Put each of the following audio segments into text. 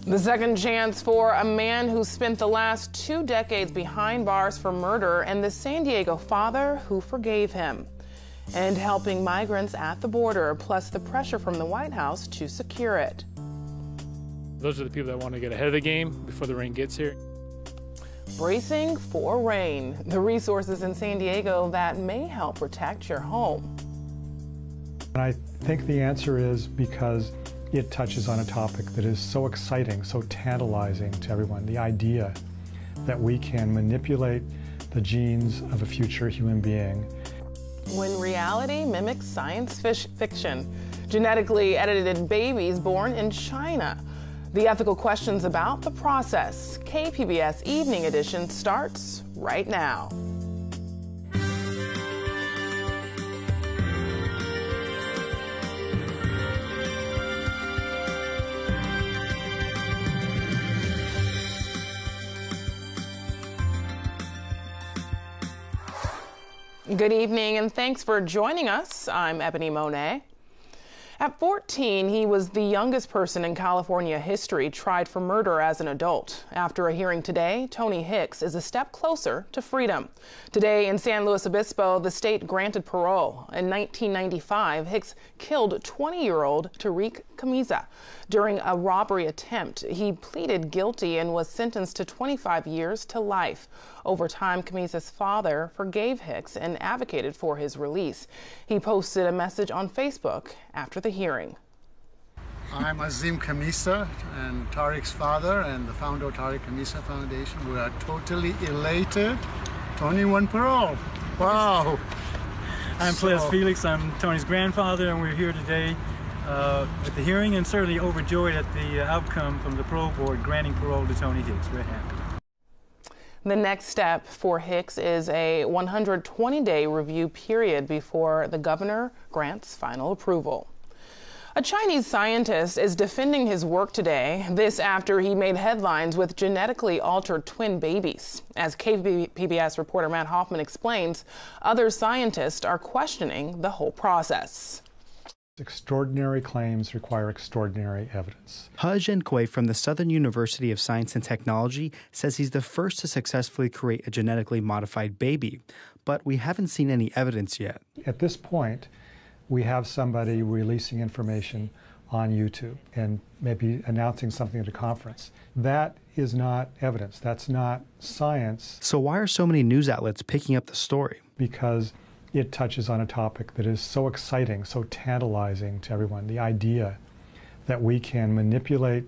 The second chance for a man who spent the last 2 decades behind bars for murder and the San Diego father who forgave him. And helping migrants at the border, plus the pressure from the White House to secure it. Those are the people that want to get ahead of the game before the rain gets here. Bracing for rain, the resources in San Diego that may help protect your home. And I think the answer is because it touches on a topic that is so exciting, so tantalizing to everyone. The idea that we can manipulate the genes of a future human being. When reality mimics science fiction, genetically edited babies born in China. The ethical questions about the process. KPBS Evening Edition starts right now. Good evening and thanks for joining us. I'm Ebony Monet. At 14, he was the youngest person in California history tried for murder as an adult. After a hearing today, Tony Hicks is a step closer to freedom. Today in San Luis Obispo, the state granted parole. In 1995, Hicks killed 20-year-old Tariq Camisa during a robbery attempt. He pleaded guilty and was sentenced to 25 years to life. Over time, Camisa's father forgave Hicks and advocated for his release. He posted a message on Facebook after the hearing. I'm Azim Camisa and Tariq's father and the founder of Tariq Camisa Foundation. We are totally elated. Tony won parole. Wow. I'm Ples Felix. I'm Tony's grandfather, and we're here today at the hearing and certainly overjoyed at the outcome from the parole board granting parole to Tony Hicks. We're happy. The next step for Hicks is a 120-day review period before the governor grants final approval. A Chinese scientist is defending his work today, this after he made headlines with genetically altered twin babies. As KPBS reporter Matt Hoffman explains, other scientists are questioning the whole process. Extraordinary claims require extraordinary evidence. He Zhenkui from the Southern University of Science and Technology says he's the first to successfully create a genetically modified baby, but we haven't seen any evidence yet. At this point, we have somebody releasing information on YouTube and maybe announcing something at a conference. That is not evidence. That's not science. So why are so many news outlets picking up the story? Because it touches on a topic that is so exciting, so tantalizing to everyone. The idea that we can manipulate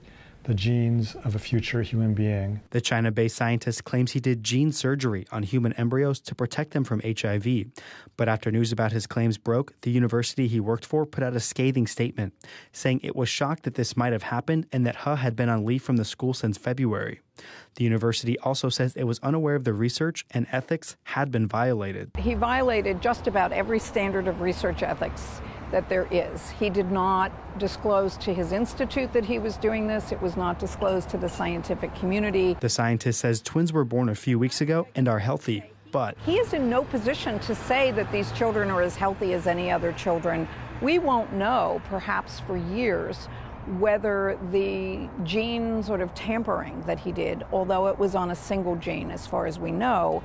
the genes of a future human being. The China-based scientist claims he did gene surgery on human embryos to protect them from HIV. But after news about his claims broke, the university he worked for put out a scathing statement, saying it was shocked that this might have happened and that He had been on leave from the school since February. The university also says it was unaware of the research and ethics had been violated. He violated just about every standard of research ethics that there is. He did not disclose to his institute that he was doing this. It was not disclosed to the scientific community. The scientist says twins were born a few weeks ago and are healthy, but he is in no position to say that these children are as healthy as any other children. We won't know, perhaps for years, whether the gene sort of tampering that he did, although it was on a single gene as far as we know,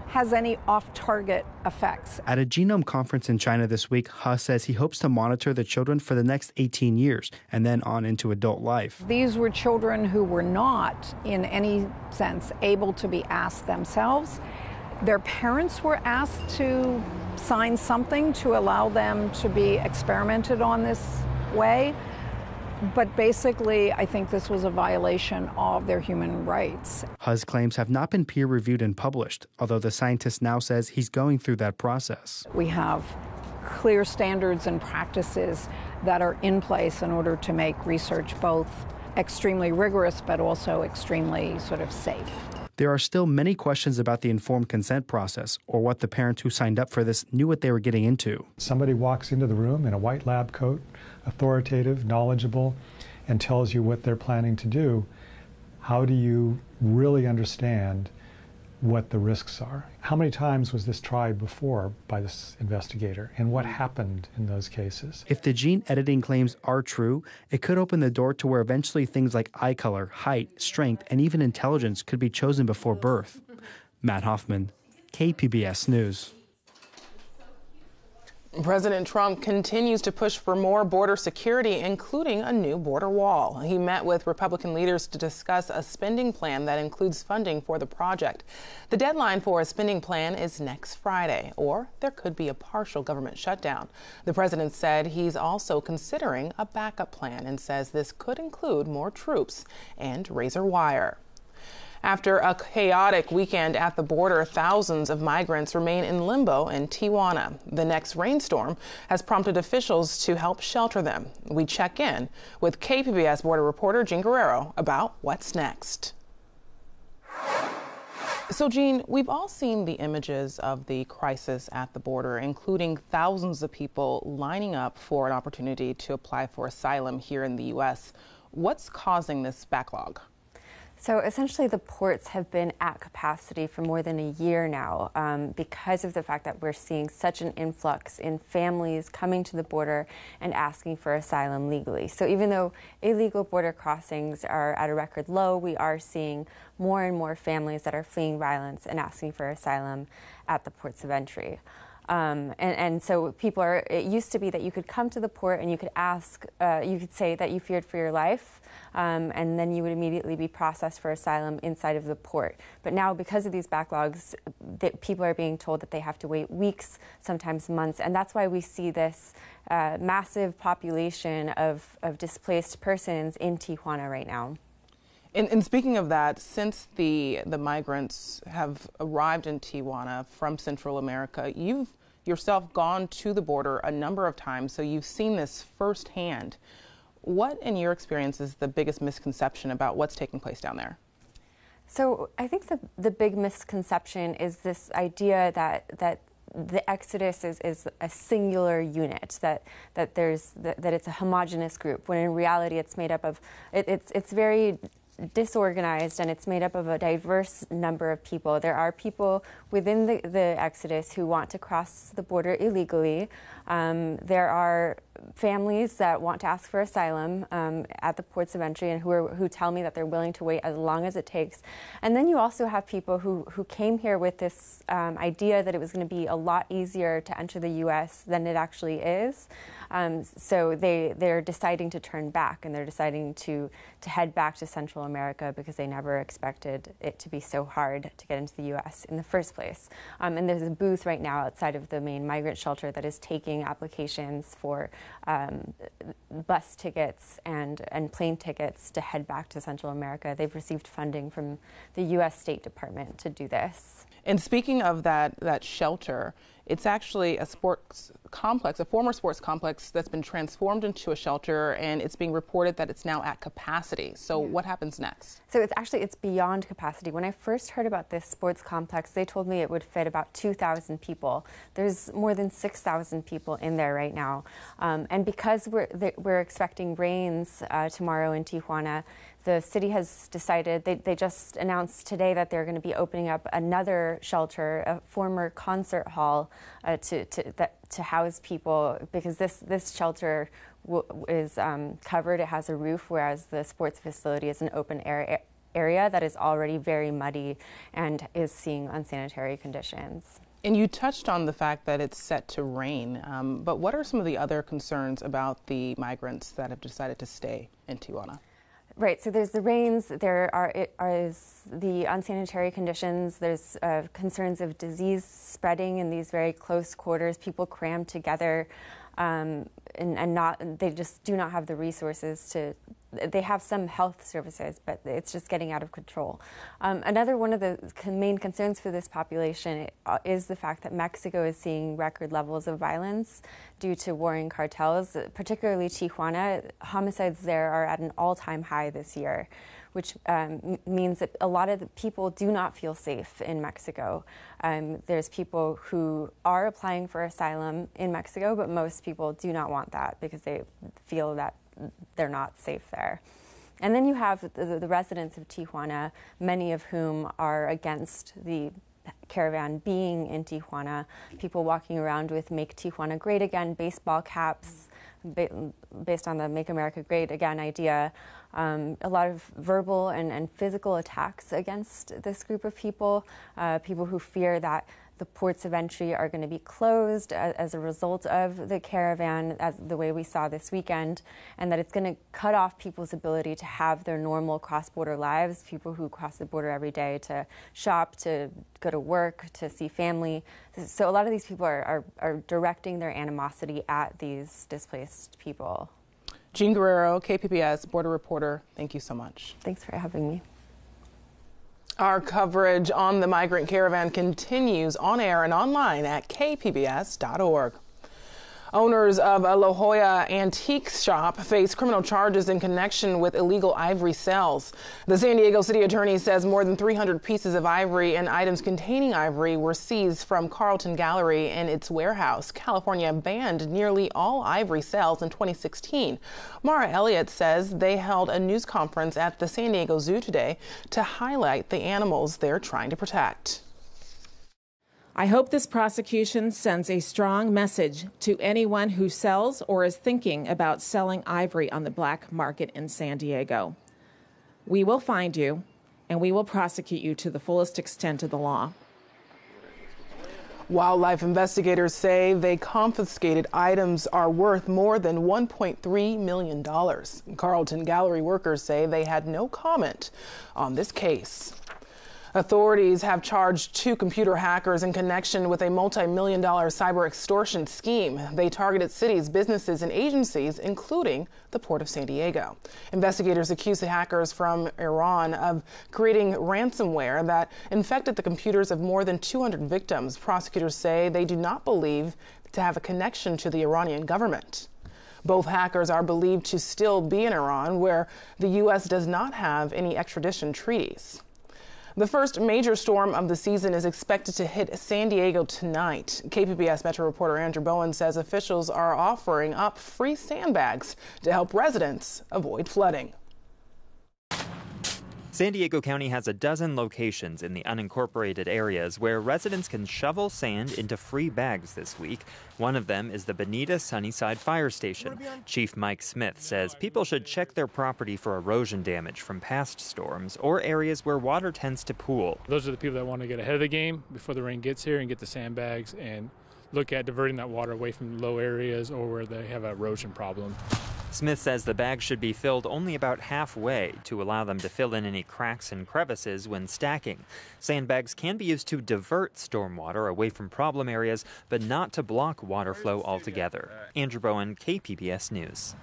has any off-target effects. At a genome conference in China this week, He says he hopes to monitor the children for the next 18 years and then on into adult life. These were children who were not, in any sense, able to be asked themselves. Their parents were asked to sign something to allow them to be experimented on this way. But basically, I think this was a violation of their human rights. He's claims have not been peer-reviewed and published, although the scientist now says he's going through that process. We have clear standards and practices that are in place in order to make research both extremely rigorous but also extremely sort of safe. There are still many questions about the informed consent process or what the parents who signed up for this knew what they were getting into. Somebody walks into the room in a white lab coat, authoritative, knowledgeable, and tells you what they're planning to do. How do you really understand what the risks are. How many times was this tried before by this investigator, and what happened in those cases? If the gene editing claims are true, it could open the door to where eventually things like eye color, height, strength, and even intelligence could be chosen before birth. Matt Hoffman, KPBS News. President Trump continues to push for more border security, including a new border wall. He met with Republican leaders to discuss a spending plan that includes funding for the project. The deadline for a spending plan is next Friday, or there could be a partial government shutdown. The president said he's also considering a backup plan and says this could include more troops and razor wire. After a chaotic weekend at the border, thousands of migrants remain in limbo in Tijuana. The next rainstorm has prompted officials to help shelter them. We check in with KPBS border reporter Jean Guerrero about what's next. So, Jean, we've all seen the images of the crisis at the border, including thousands of people lining up for an opportunity to apply for asylum here in the U.S. What's causing this backlog? So essentially the ports have been at capacity for more than a year now because of the fact that we're seeing such an influx in families coming to the border and asking for asylum legally. So even though illegal border crossings are at a record low, we are seeing more and more families that are fleeing violence and asking for asylum at the ports of entry. And so it used to be that you could come to the port and you could ask, you could say that you feared for your life, and then you would immediately be processed for asylum inside of the port. But now, because of these backlogs, people are being told that they have to wait weeks, sometimes months, and that's why we see this massive population of displaced persons in Tijuana right now. And speaking of that, since the migrants have arrived in Tijuana from Central America, you've yourself gone to the border a number of times, so you've seen this firsthand. What, in your experience, is the biggest misconception about what's taking place down there? So I think the big misconception is this idea that the Exodus is a singular unit, that it's a homogenous group, when in reality it's made up of, it's very disorganized, and it's made up of a diverse number of people. There are people within the Exodus who want to cross the border illegally. There are families that want to ask for asylum at the ports of entry and who tell me that they're willing to wait as long as it takes. And then you also have people who came here with this idea that it was going to be a lot easier to enter the U.S. than it actually is. So they're deciding to turn back, and they're deciding to head back to Central America because they never expected it to be so hard to get into the U.S. in the first place. And there's a booth right now outside of the main migrant shelter that is taking applications for bus tickets and plane tickets to head back to Central America. They've received funding from the U.S. State Department to do this. And speaking of that shelter, it's actually a sports complex, a former sports complex that's been transformed into a shelter, and it's being reported that it's now at capacity. So what happens next? So it's beyond capacity. When I first heard about this sports complex, they told me it would fit about 2,000 people. There's more than 6,000 people in there right now. And because we're expecting rains tomorrow in Tijuana, the city has decided, they just announced today that they're going to be opening up another shelter, a former concert hall, to house people, because this shelter is covered. It has a roof, whereas the sports facility is an open area that is already very muddy and is seeing unsanitary conditions. And you touched on the fact that it's set to rain, but what are some of the other concerns about the migrants that have decided to stay in Tijuana? Right, so there's the rains, there is the unsanitary conditions, there's concerns of disease spreading in these very close quarters, people crammed together, and they just do not have the resources they have some health services, but it's just getting out of control. Another one of the main concerns for this population is the fact that Mexico is seeing record levels of violence due to warring cartels, particularly Tijuana. Homicides there are at an all-time high this year, which means that a lot of the people do not feel safe in Mexico. There's people who are applying for asylum in Mexico, but most people do not want that because they feel that they're not safe there. And then you have the residents of Tijuana, many of whom are against the caravan being in Tijuana, people walking around with Make Tijuana Great Again baseball caps based on the Make America Great Again idea. A lot of verbal and physical attacks against this group of people, people who fear that the ports of entry are going to be closed as a result of the caravan, as the way we saw this weekend, and that it's going to cut off people's ability to have their normal cross-border lives, people who cross the border every day to shop, to go to work, to see family. So a lot of these people are directing their animosity at these displaced people. Jean Guerrero, KPBS border reporter, thank you so much. Thanks for having me. Our coverage on the migrant caravan continues on air and online at kpbs.org. Owners of a La Jolla antique shop face criminal charges in connection with illegal ivory sales. The San Diego City Attorney says more than 300 pieces of ivory and items containing ivory were seized from Carlton Gallery and its warehouse. California banned nearly all ivory sales in 2016. Mara Elliott says they held a news conference at the San Diego Zoo today to highlight the animals they're trying to protect. I hope this prosecution sends a strong message to anyone who sells or is thinking about selling ivory on the black market in San Diego. We will find you, and we will prosecute you to the fullest extent of the law. Wildlife investigators say they confiscated items are worth more than $1.3 million. Carlton Gallery workers say they had no comment on this case. Authorities have charged 2 computer hackers in connection with a multi-million-dollar cyber extortion scheme. They targeted cities, businesses, and agencies, including the Port of San Diego. Investigators accuse the hackers from Iran of creating ransomware that infected the computers of more than 200 victims. Prosecutors say they do not believe to have a connection to the Iranian government. Both hackers are believed to still be in Iran, where the U.S. does not have any extradition treaties. The first major storm of the season is expected to hit San Diego tonight. KPBS Metro reporter Andrew Bowen says officials are offering up free sandbags to help residents avoid flooding. San Diego County has a dozen locations in the unincorporated areas where residents can shovel sand into free bags this week. One of them is the Bonita Sunnyside Fire Station. Chief Mike Smith says people should check their property for erosion damage from past storms or areas where water tends to pool. Those are the people that want to get ahead of the game before the rain gets here and get the sandbags and look at diverting that water away from low areas or where they have an erosion problem. Smith says the bags should be filled only about halfway to allow them to fill in any cracks and crevices when stacking. Sandbags can be used to divert stormwater away from problem areas, but not to block water flow altogether. Andrew Bowen, KPBS News.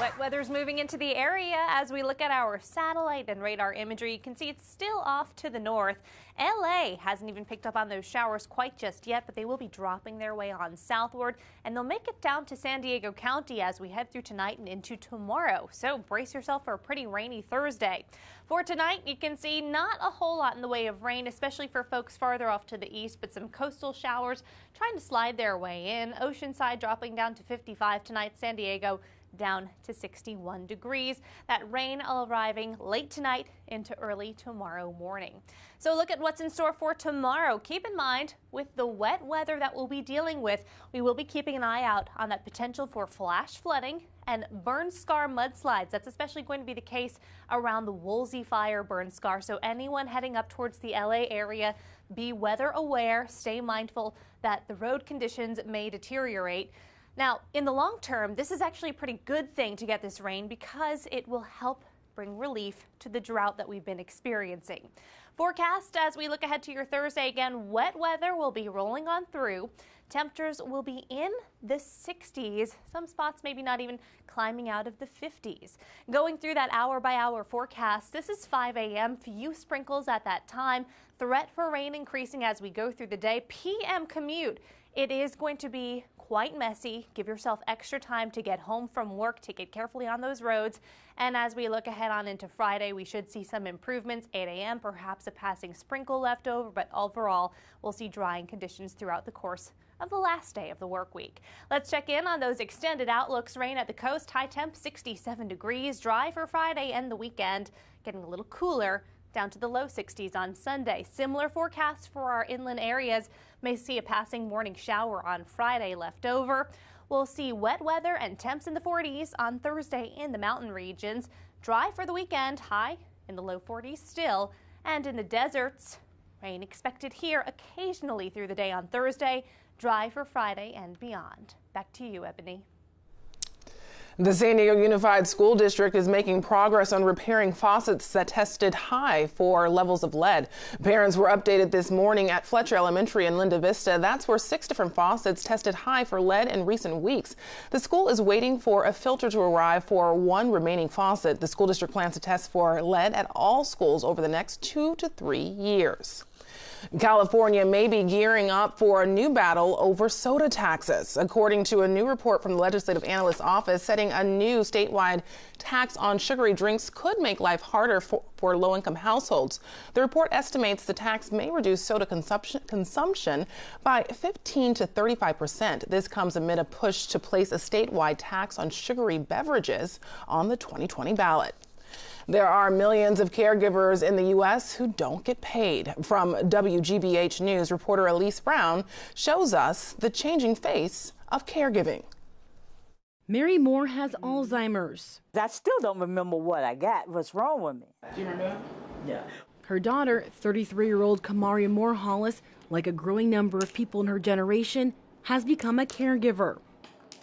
Wet weather's moving into the area. As we look at our satellite and radar imagery, you can see it's still off to the north. LA hasn't even picked up on those showers quite just yet, but they will be dropping their way on southward, and they'll make it down to San Diego County as we head through tonight and into tomorrow. So brace yourself for a pretty rainy Thursday. For tonight, you can see not a whole lot in the way of rain, especially for folks farther off to the east, but some coastal showers trying to slide their way in. Oceanside dropping down to 55 tonight, San Diego down to 61 degrees. That rain arriving late tonight into early tomorrow morning. So look at what's in store for tomorrow. Keep in mind, with the wet weather that we'll be dealing with, we will be keeping an eye out on that potential for flash flooding and burn scar mudslides. That's especially going to be the case around the Woolsey Fire burn scar. So anyone heading up towards the LA area, be weather aware, stay mindful that the road conditions may deteriorate. Now, in the long term, this is actually a pretty good thing to get this rain because it will help bring relief to the drought that we've been experiencing. Forecast as we look ahead to your Thursday, again, wet weather will be rolling on through. Temperatures will be in the 60s, some spots maybe not even climbing out of the 50s. Going through that hour-by-hour forecast, this is 5 a.m., few sprinkles at that time. Threat for rain increasing as we go through the day. PM commute, it is going to be quite messy. Give yourself extra time to get home from work. Take it carefully on those roads. And as we look ahead on into Friday, we should see some improvements. 8 a.m., perhaps a passing sprinkle left over, but overall, we'll see drying conditions throughout the course of of the last day of the work week. Let's check in on those extended outlooks. Rain at the coast, high temp 67 degrees, dry for Friday and the weekend, getting a little cooler down to the low 60s on Sunday. Similar forecast for our inland areas. May see a passing morning shower on Friday left over. We'll see wet weather and temps in the 40s on Thursday in the mountain regions. Dry for the weekend, high in the low 40s still. And in the deserts, rain expected here occasionally through the day on Thursday. Dry for Friday and beyond. Back to you, Ebony. The San Diego Unified School District is making progress on repairing faucets that tested high for levels of lead. Parents were updated this morning at Fletcher Elementary in Linda Vista. That's where 6 different faucets tested high for lead in recent weeks. The school is waiting for a filter to arrive for one remaining faucet. The school district plans to test for lead at all schools over the next 2 to 3 years. California may be gearing up for a new battle over soda taxes. According to a new report from the Legislative Analyst's Office, setting a new statewide tax on sugary drinks could make life harder for low-income households. The report estimates the tax may reduce soda consumption by 15 to 35%. This comes amid a push to place a statewide tax on sugary beverages on the 2020 ballot. There are millions of caregivers in the U.S. who don't get paid. From WGBH News, reporter Elise Brown shows us the changing face of caregiving. Mary Moore has Alzheimer's. I still don't remember what I got. What's wrong with me? Do you remember that? Yeah. Her daughter, 33-year-old Kamaria Moore Hollis, like a growing number of people in her generation, has become a caregiver.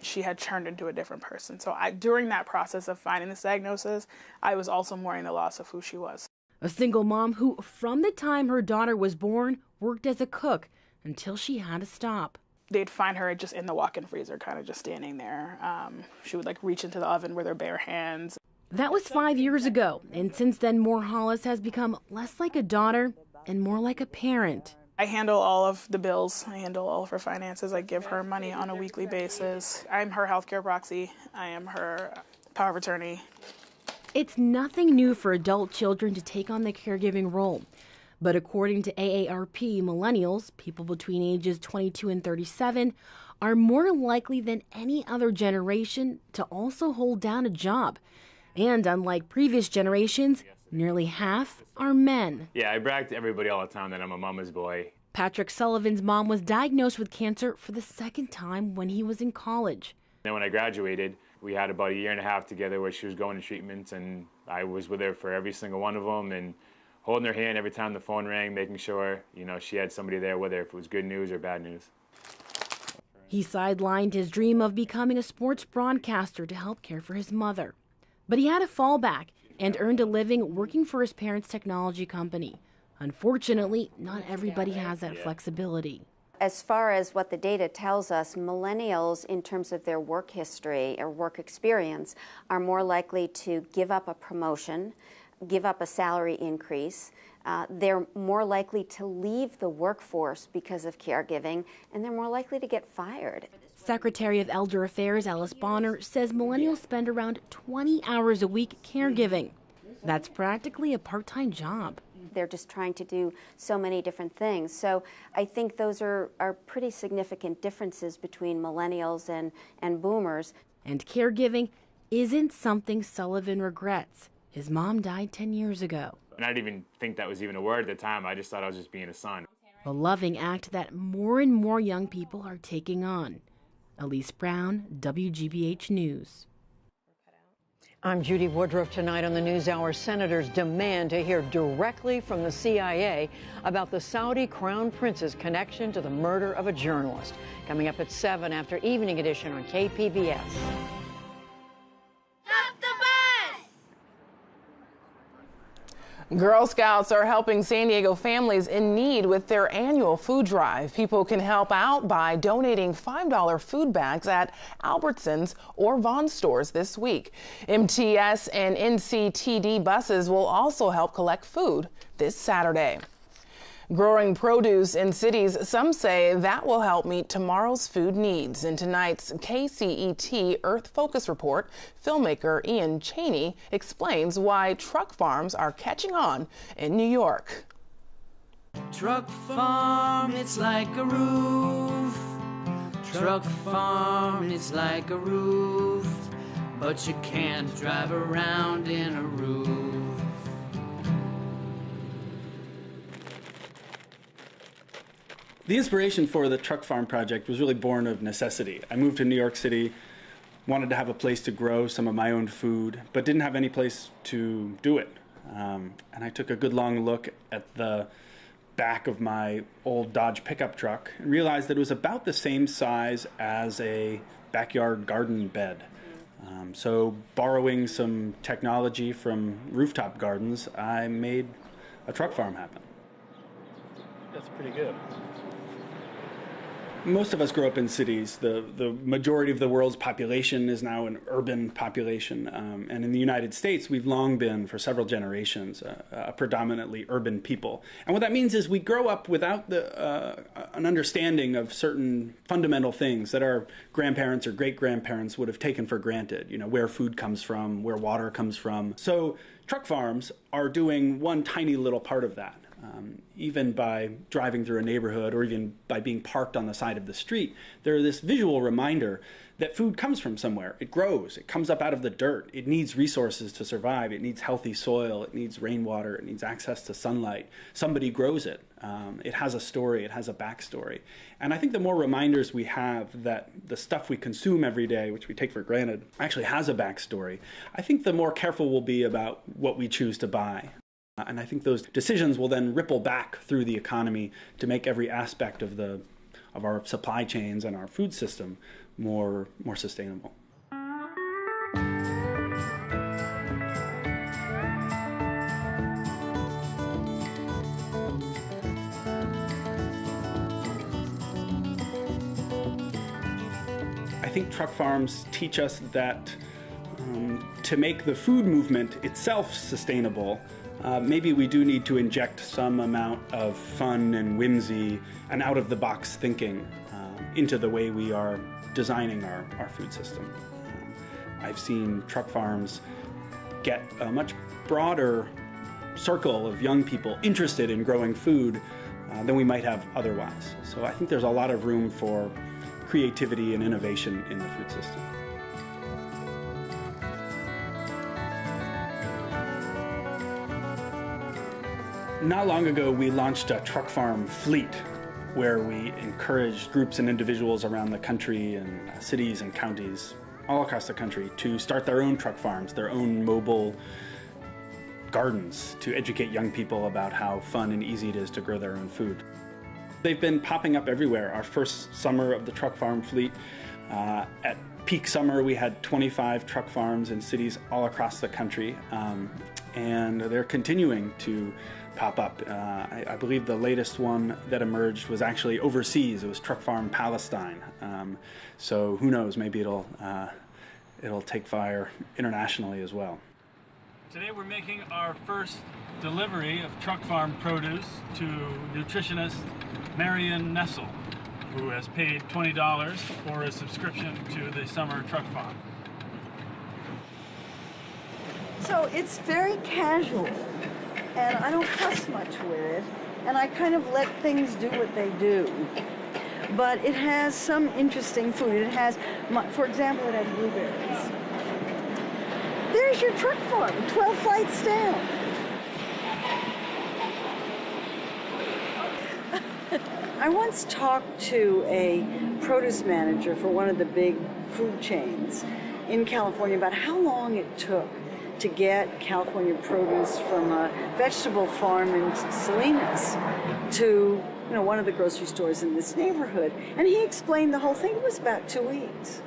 She had turned into a different person. So during that process of finding this diagnosis, I was also mourning the loss of who she was. A single mom who, from the time her daughter was born, worked as a cook until she had to stop. They'd find her just in the walk-in freezer, kind of just standing there. She would reach into the oven with her bare hands. That was 5 years ago. And since then, Moore Hollis has become less like a daughter and more like a parent. I handle all of the bills. I handle all of her finances. I give her money on a weekly basis. I'm her healthcare proxy. I am her power of attorney. It's nothing new for adult children to take on the caregiving role. But according to AARP, millennials, people between ages 22 and 37, are more likely than any other generation to also hold down a job. And unlike previous generations, nearly half are men. Yeah, I brag to everybody all the time that I'm a mama's boy. Patrick Sullivan's mom was diagnosed with cancer for the second time when he was in college. Then when I graduated, we had about 1.5 years together where she was going to treatments, and I was with her for every single one of them and holding her hand every time the phone rang, making sure, she had somebody there with her if it was good news or bad news. He sidelined his dream of becoming a sports broadcaster to help care for his mother. But he had a fallback and earned a living working for his parents' technology company. Unfortunately, not everybody has that flexibility. As far as what the data tells us, millennials, in terms of their work history or work experience, are more likely to give up a promotion, give up a salary increase. They're more likely to leave the workforce because of caregiving, and they're more likely to get fired. Secretary of Elder Affairs Alice Bonner says millennials spend around 20 hours a week caregiving. That's practically a part-time job. They're just trying to do so many different things. So I think those are pretty significant differences between millennials and boomers. And caregiving isn't something Sullivan regrets. His mom died 10 years ago. And I didn't even think that was even a word at the time. I just thought I was just being a son. A loving act that more and more young people are taking on. Elise Brown, WGBH News. I'm Judy Woodruff. Tonight on the NewsHour, senators demand to hear directly from the CIA about the Saudi crown prince's connection to the murder of a journalist. Coming up at 7 after Evening Edition on KPBS. Girl Scouts are helping San Diego families in need with their annual food drive. People can help out by donating $5 food bags at Albertsons or Vaughn stores this week. MTS and NCTD buses will also help collect food this Saturday. Growing produce in cities, some say that will help meet tomorrow's food needs. In tonight's KCET Earth Focus Report, filmmaker Ian Cheney explains why truck farms are catching on in New York. Truck farm, it's like a roof truck farm is like a roof, but you can't drive around in a roof. The inspiration for the truck farm project was really born of necessity. I moved to New York City, wanted to have a place to grow some of my own food, but didn't have any place to do it. And I took a good long look at the back of my old Dodge pickup truck and realized that it was about the same size as a backyard garden bed. So borrowing some technology from rooftop gardens, I made a truck farm happen. That's pretty good. Most of us grow up in cities. The majority of the world's population is now an urban population. And in the United States, we've long been, for several generations, a predominantly urban people. And what that means is we grow up without an understanding of certain fundamental things that our grandparents or great-grandparents would have taken for granted. You know, where food comes from, where water comes from. So truck farms are doing one tiny little part of that. Even by driving through a neighborhood or even by being parked on the side of the street, they're this visual reminder that food comes from somewhere. It grows. It comes up out of the dirt. It needs resources to survive. It needs healthy soil. It needs rainwater. It needs access to sunlight. Somebody grows it. It has a story. It has a backstory. And I think the more reminders we have that the stuff we consume every day, which we take for granted, actually has a backstory, I think the more careful we'll be about what we choose to buy. And I think those decisions will then ripple back through the economy to make every aspect of our supply chains and our food system more sustainable. I think truck farms teach us that to make the food movement itself sustainable, maybe we do need to inject some amount of fun and whimsy and out-of-the-box thinking into the way we are designing our food system. I've seen truck farms get a much broader circle of young people interested in growing food than we might have otherwise. So I think there's a lot of room for creativity and innovation in the food system. Not long ago, we launched a truck farm fleet where we encouraged groups and individuals around the country and cities and counties all across the country to start their own truck farms, their own mobile gardens, to educate young people about how fun and easy it is to grow their own food. They've been popping up everywhere. Our first summer of the truck farm fleet, at peak summer, we had 25 truck farms in cities all across the country, and they're continuing to pop up. I believe the latest one that emerged was actually overseas. It was Truck Farm Palestine. So who knows? Maybe it'll take fire internationally as well. Today we're making our first delivery of truck farm produce to nutritionist Marion Nessel, who has paid $20 for a subscription to the summer truck farm. So it's very casual, and I don't fuss much with it, and I kind of let things do what they do. But it has some interesting food. It has, for example, it has blueberries. There's your truck farm, 12 flights down. I once talked to a produce manager for one of the big food chains in California about how long it took to get California produce from a vegetable farm in Salinas to, one of the grocery stores in this neighborhood. And he explained the whole thing. It was about 2 weeks.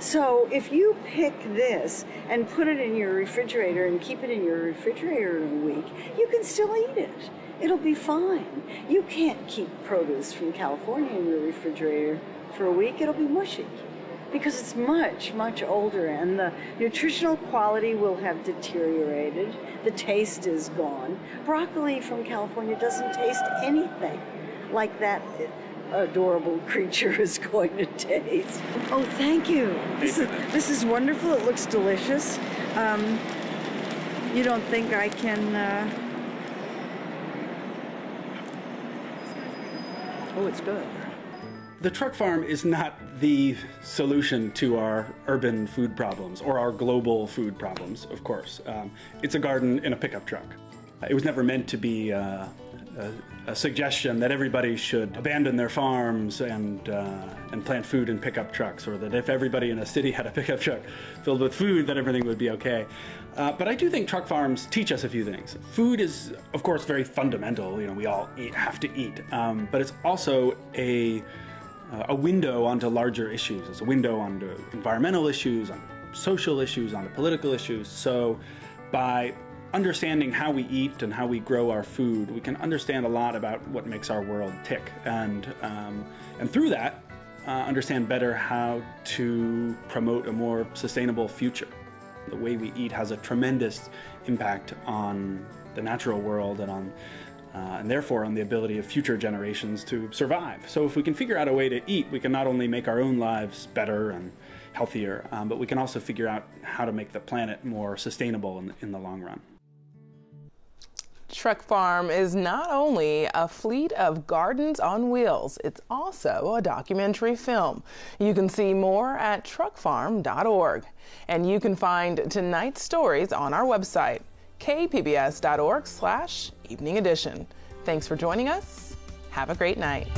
So if you pick this and put it in your refrigerator and keep it in your refrigerator in a week, you can still eat it. It'll be fine. You can't keep produce from California in your refrigerator for a week. It'll be mushy because it's much, much older, and the nutritional quality will have deteriorated. The taste is gone. Broccoli from California doesn't taste anything like that adorable creature is going to taste. Oh, thank you. This is wonderful. It looks delicious. You don't think I can... Oh, it's good. The truck farm is not the solution to our urban food problems or our global food problems, of course. It's a garden in a pickup truck. It was never meant to be a suggestion that everybody should abandon their farms and plant food in pickup trucks, or that if everybody in a city had a pickup truck filled with food, that everything would be okay. But I do think truck farms teach us a few things. Food is, of course, very fundamental. We all have to eat. But it's also a window onto larger issues. It's a window onto environmental issues, on social issues, onto political issues. So by understanding how we eat and how we grow our food, we can understand a lot about what makes our world tick, and through that, understand better how to promote a more sustainable future. The way we eat has a tremendous impact on the natural world and therefore on the ability of future generations to survive. So if we can figure out a way to eat, we can not only make our own lives better and healthier, but we can also figure out how to make the planet more sustainable in the long run. Truck Farm is not only a fleet of gardens on wheels, it's also a documentary film. You can see more at truckfarm.org. And you can find tonight's stories on our website, kpbs.org/evening edition. Thanks for joining us. Have a great night.